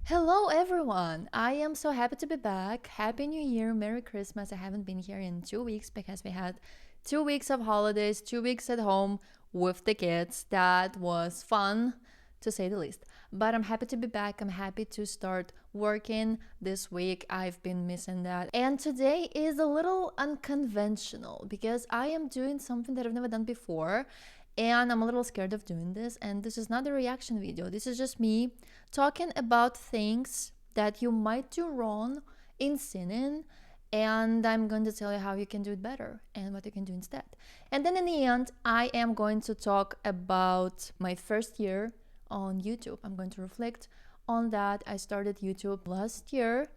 Hello, everyone! I am so happy to be back. Happy New Year, Merry Christmas. I haven't been here in 2 weeks because we had 2 weeks of holidays, 2 weeks at home with the kids. That was fun, to say the least. But I'm happy to be back. I'm happy to start working this week. I've been missing that. And today is a little unconventional because I am doing something that I've never done before. And I'm a little scared of doing this. And this is not a reaction video. This is just me talking about things that you might do wrong in singing, and I'm going to tell you how you can do it better and what you can do instead. And then in the end, I am going to talk about my first year on YouTube. I'm going to reflect on that. I started YouTube last year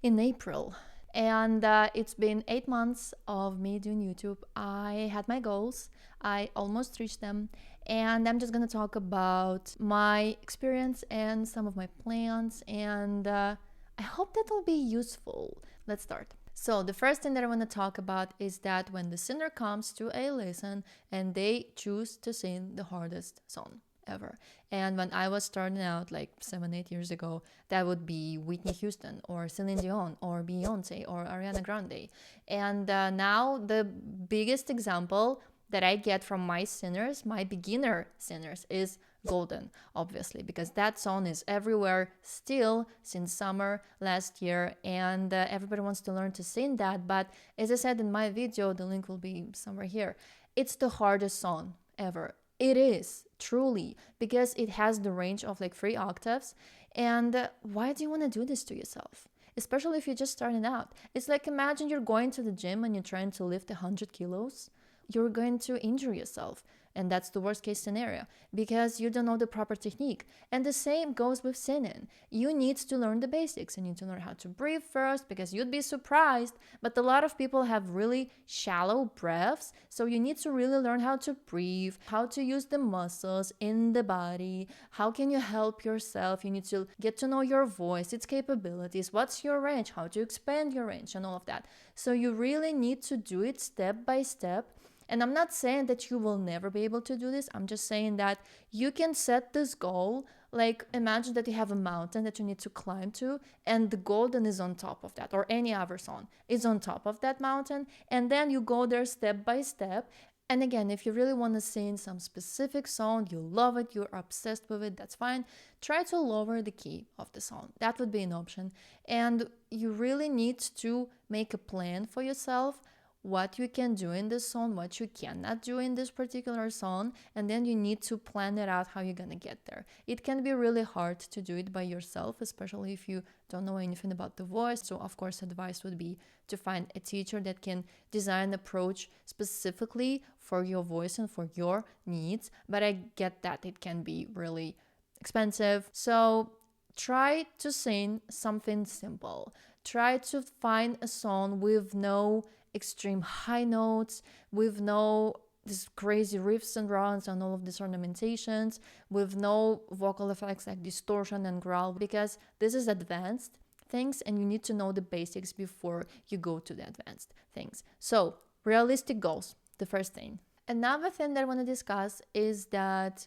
in April. And it's been 8 months of me doing YouTube. I had my goals, I almost reached them, and I'm just gonna talk about my experience and some of my plans, and I hope that will be useful. Let's start. So, the first thing that I want to talk about is that when the singer comes to a lesson and they choose to sing the hardest song ever. And when I was starting out like 7, 8 years ago, that would be Whitney Houston or Celine Dion or Beyonce or Ariana Grande. And now the biggest example that I get from my singers, my beginner singers, is Golden, obviously, because that song is everywhere still since summer last year, and everybody wants to learn to sing that. But as I said in my video, the link will be somewhere here, it's the hardest song ever. It is, truly, because it has the range of like 3 octaves. And why do you want to do this to yourself? Especially if you're just starting out. It's like, imagine you're going to the gym and you're trying to lift 100 kilos. You're going to injure yourself. And that's the worst case scenario because you don't know the proper technique. And the same goes with singing. You need to learn the basics. You need to learn how to breathe first because you'd be surprised. But a lot of people have really shallow breaths. So you need to really learn how to breathe, how to use the muscles in the body. How can you help yourself? You need to get to know your voice, its capabilities, what's your range, how to expand your range, and all of that. So you really need to do it step by step. And I'm not saying that you will never be able to do this. I'm just saying that you can set this goal. Like, imagine that you have a mountain that you need to climb to, and the Golden is on top of that, or any other song is on top of that mountain. And then you go there step by step. And again, if you really want to sing some specific song, you love it, you're obsessed with it, that's fine. Try to lower the key of the song. That would be an option. And you really need to make a plan for yourself, what you can do in this song, what you cannot do in this particular song, and then you need to plan it out how you're gonna get there. It can be really hard to do it by yourself, especially if you don't know anything about the voice. So of course, advice would be to find a teacher that can design an approach specifically for your voice and for your needs. But I get that it can be really expensive. So try to sing something simple. Try to find a song with no extreme high notes, with no these crazy riffs and runs and all of these ornamentations, with no vocal effects like distortion and growl, because this is advanced things and you need to know the basics before you go to the advanced things. So, realistic goals, the first thing. Another thing that I want to discuss is that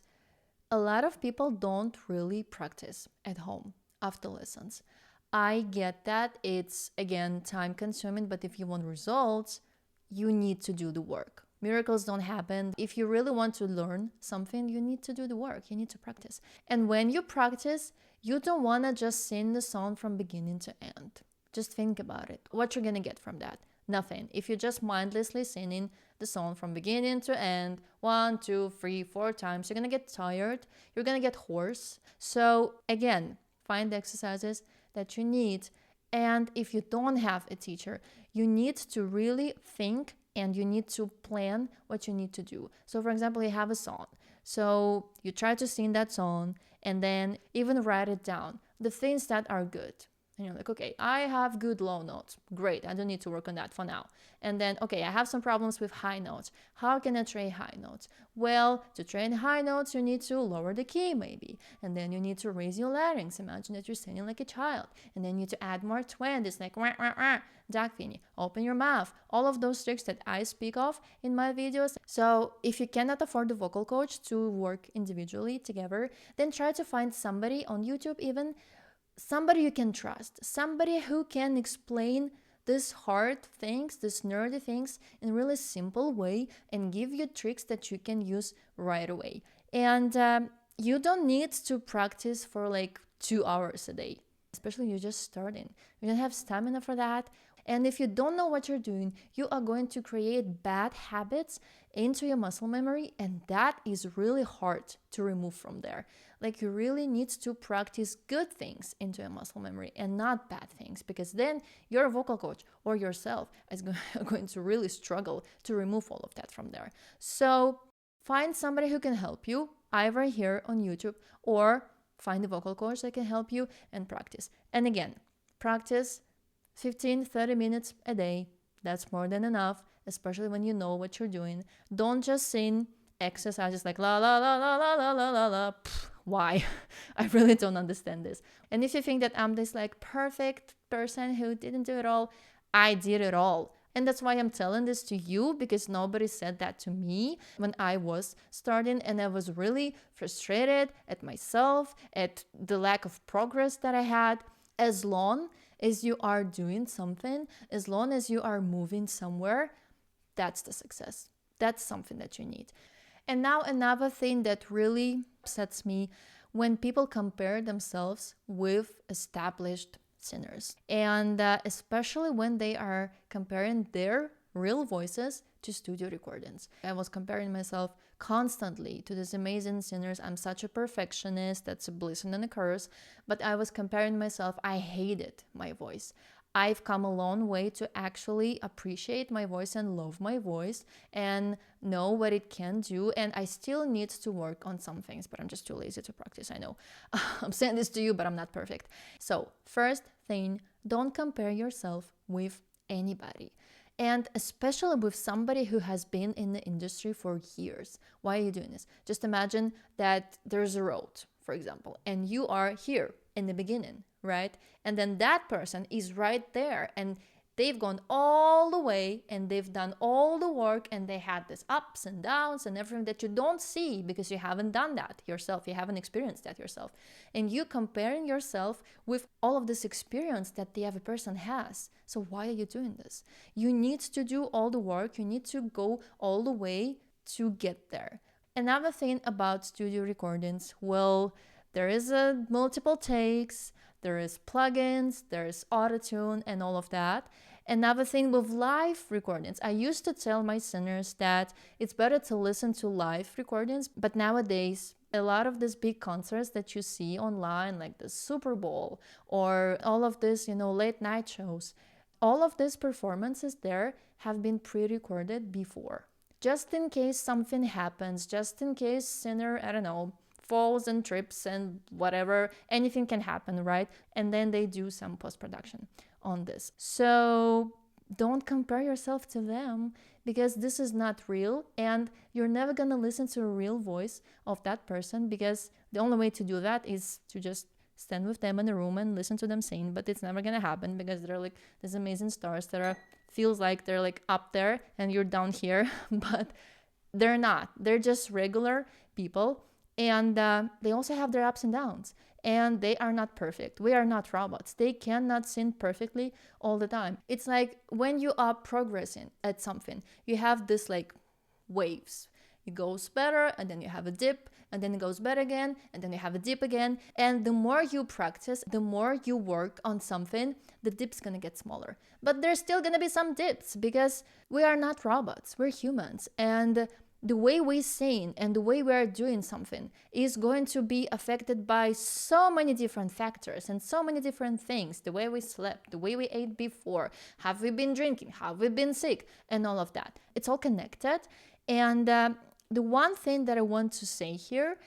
a lot of people don't really practice at home after lessons. I get that it's, again, time consuming, but if you want results, you need to do the work. Miracles don't happen. If you really want to learn something, you need to do the work. You need to practice. And when you practice, you don't want to just sing the song from beginning to end. Just think about it. What you're going to get from that? Nothing. If you're just mindlessly singing the song from beginning to end, 1, 2, 3, 4 times, you're going to get tired. You're going to get hoarse. So again, find the exercises that you need. And if you don't have a teacher, you need to really think and you need to plan what you need to do. So for example, you have a song. So you try to sing that song and then even write it down, the things that are good. And you're like, okay, I have good low notes. Great, I don't need to work on that for now. And then, okay, I have some problems with high notes. How can I train high notes? Well, to train high notes, you need to lower the key maybe. And then you need to raise your larynx. Imagine that you're singing like a child. And then you need to add more twang. It's like, wah, wah, wah. Dagfini, open your mouth. All of those tricks that I speak of in my videos. So if you cannot afford the vocal coach to work individually together, then try to find somebody on YouTube even somebody you can trust, somebody who can explain these hard things, these nerdy things in a really simple way and give you tricks that you can use right away. And you don't need to practice for like 2 hours a day, especially you're just starting. You don't have stamina for that. And if you don't know what you're doing, you are going to create bad habits into your muscle memory, and that is really hard to remove from there. Like, you really need to practice good things into your muscle memory and not bad things, because then your vocal coach or yourself is going to really struggle to remove all of that from there. So find somebody who can help you, either here on YouTube or find a vocal coach that can help you, and practice. And again, practice 15-30 minutes a day. That's more than enough, especially when you know what you're doing. Don't just sing exercises like la la la la la la la la la. Why? I really don't understand this. And if you think that I'm this like perfect person who didn't do it all, I did it all. And that's why I'm telling this to you, because nobody said that to me when I was starting, and I was really frustrated at myself, at the lack of progress that I had. As long as you are doing something, as long as you are moving somewhere, that's the success. That's something that you need. And now another thing that really upsets me, when people compare themselves with established singers, and especially when they are comparing their real voices to studio recordings. I was comparing myself constantly to these amazing singers. I'm such a perfectionist, that's a blessing and a curse, but I was comparing myself. I hated my voice. I've come a long way to actually appreciate my voice and love my voice and know what it can do. And I still need to work on some things, but I'm just too lazy to practice. I know. I'm saying this to you, but I'm not perfect. So, first thing, don't compare yourself with anybody. And especially with somebody who has been in the industry for years. Why are you doing this? Just imagine that there's a road, for example, and you are here in the beginning, right? And then that person is right there, and they've gone all the way and they've done all the work, and they had this ups and downs and everything that you don't see because you haven't done that yourself. You haven't experienced that yourself. And you comparing yourself with all of this experience that the other person has. So why are you doing this? You need to do all the work. You need to go all the way to get there. Another thing about studio recordings, well, there is a multiple takes, there is plugins, there's autotune and all of that. Another thing with live recordings, I used to tell my singers that it's better to listen to live recordings, but nowadays a lot of these big concerts that you see online, like the Super Bowl or all of this, late night shows, all of these performances there have been pre-recorded before. Just in case something happens, just in case singer, I don't know, falls and trips and whatever, anything can happen, right? And then they do some post-production on this. So don't compare yourself to them, because this is not real, and you're never gonna listen to a real voice of that person, because the only way to do that is to just stand with them in a room and listen to them sing. But it's never gonna happen, because they're like these amazing stars that are feels like they're like up there and you're down here. But they're not. They're just regular people, and they also have their ups and downs, and they are not perfect. We are not robots. They cannot sing perfectly all the time. It's like when you are progressing at something, you have this like waves. It goes better, and then you have a dip, and then it goes better again, and then you have a dip again. And the more you practice, the more you work on something, the dip's gonna get smaller. But there's still gonna be some dips, because we are not robots, we're humans. And the way we sing and the way we are doing something is going to be affected by so many different factors and so many different things. The way we slept, the way we ate before, have we been drinking, have we been sick, and all of that. It's all connected. And the one thing that I want to say here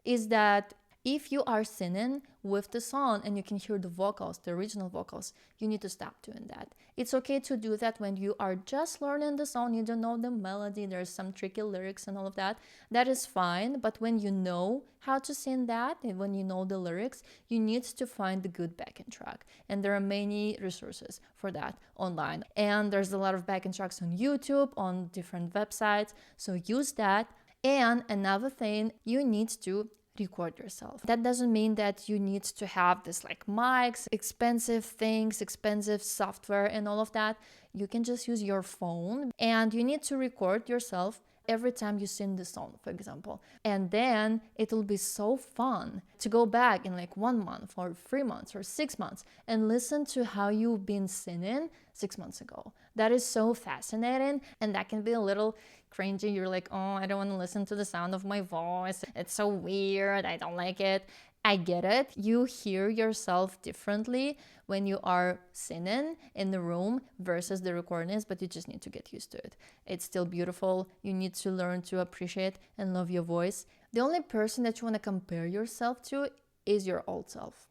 is that if you are singing with the song and you can hear the vocals, the original vocals, you need to stop doing that. It's okay to do that when you are just learning the song, you don't know the melody, there's some tricky lyrics and all of that. That is fine, but when you know how to sing that, and when you know the lyrics, you need to find the good backing track. And there are many resources for that online. And there's a lot of backing tracks on YouTube, on different websites, so use that. And another thing, you need to record yourself. That doesn't mean that you need to have this like mics, expensive things, expensive software and all of that. You can just use your phone, and you need to record yourself every time you sing the song, for example. And then it will be so fun to go back in like 1 month or 3 months or 6 months and listen to how you've been singing 6 months ago. That is so fascinating, and that can be a little cringy. You're like, oh, I don't want to listen to the sound of my voice. It's so weird. I don't like it. I get it. You hear yourself differently when you are singing in the room versus the recordings, but you just need to get used to it. It's still beautiful. You need to learn to appreciate and love your voice. The only person that you want to compare yourself to is your old self.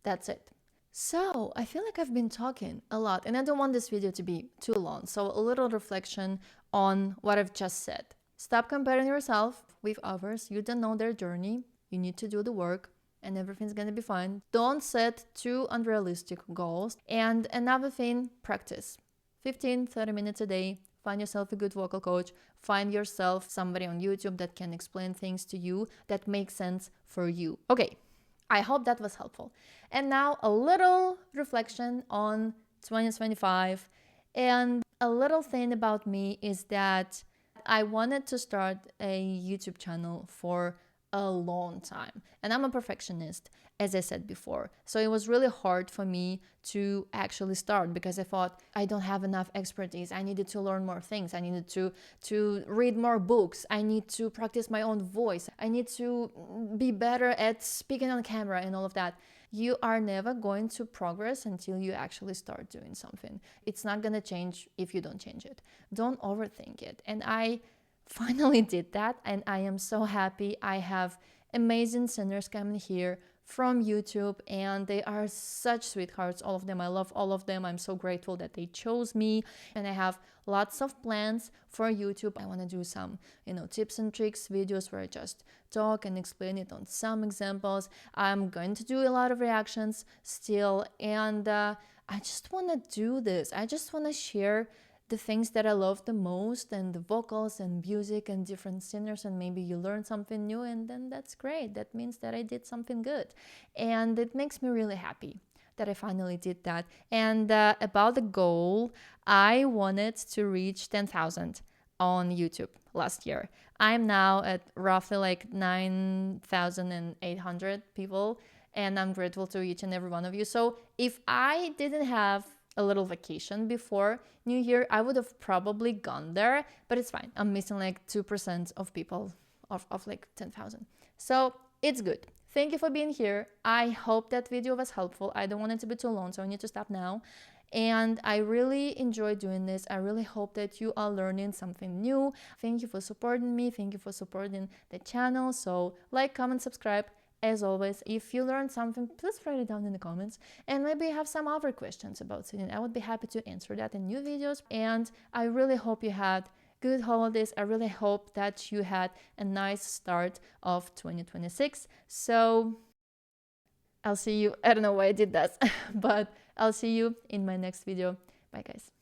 That's it. So I feel like I've been talking a lot, and I don't want this video to be too long. So a little reflection on what I've just said. Stop comparing yourself with others. You don't know their journey. You need to do the work, and everything's gonna be fine. Don't set too unrealistic goals. And another thing, practice. 15-30 minutes a day. Find yourself a good vocal coach. Find yourself somebody on YouTube that can explain things to you that make sense for you. Okay, I hope that was helpful. And now a little reflection on 2025. And a little thing about me is that I wanted to start a YouTube channel for a long time, and I'm a perfectionist, as I said before. So it was really hard for me to actually start because I thought I don't have enough expertise. I needed to learn more things. I needed to read more books. I need to practice my own voice. I need to be better at speaking on camera and all of that. You are never going to progress until you actually start doing something. It's not going to change if you don't change it. Don't overthink it. And I finally did that, and I am so happy. I have amazing singers coming here from YouTube, and they are such sweethearts, all of them. I love all of them. I'm so grateful that they chose me, and I have lots of plans for YouTube. I want to do some, tips and tricks videos where I just talk and explain it on some examples. I'm going to do a lot of reactions still, and I just want to do this. I just want to share the things that I love the most, and the vocals and music and different singers, and maybe you learn something new, and then that's great. That means that I did something good, and it makes me really happy that I finally did that. And about the goal, I wanted to reach 10,000 on YouTube last year. I'm now at roughly like 9,800 people, and I'm grateful to each and every one of you. So if I didn't have a little vacation before New Year, I would have probably gone there, but it's fine. I'm missing like 2% of people of like 10,000. So it's good. Thank you for being here. I hope that video was helpful. I don't want it to be too long, so I need to stop now. And I really enjoy doing this. I really hope that you are learning something new. Thank you for supporting me. Thank you for supporting the channel. So like, comment, subscribe. As always, if you learned something, please write it down in the comments, and maybe you have some other questions about singing. I would be happy to answer that in new videos. And I really hope you had good holidays. I really hope that you had a nice start of 2026. So I'll see you. I don't know why I did that, but I'll see you in my next video. Bye, guys.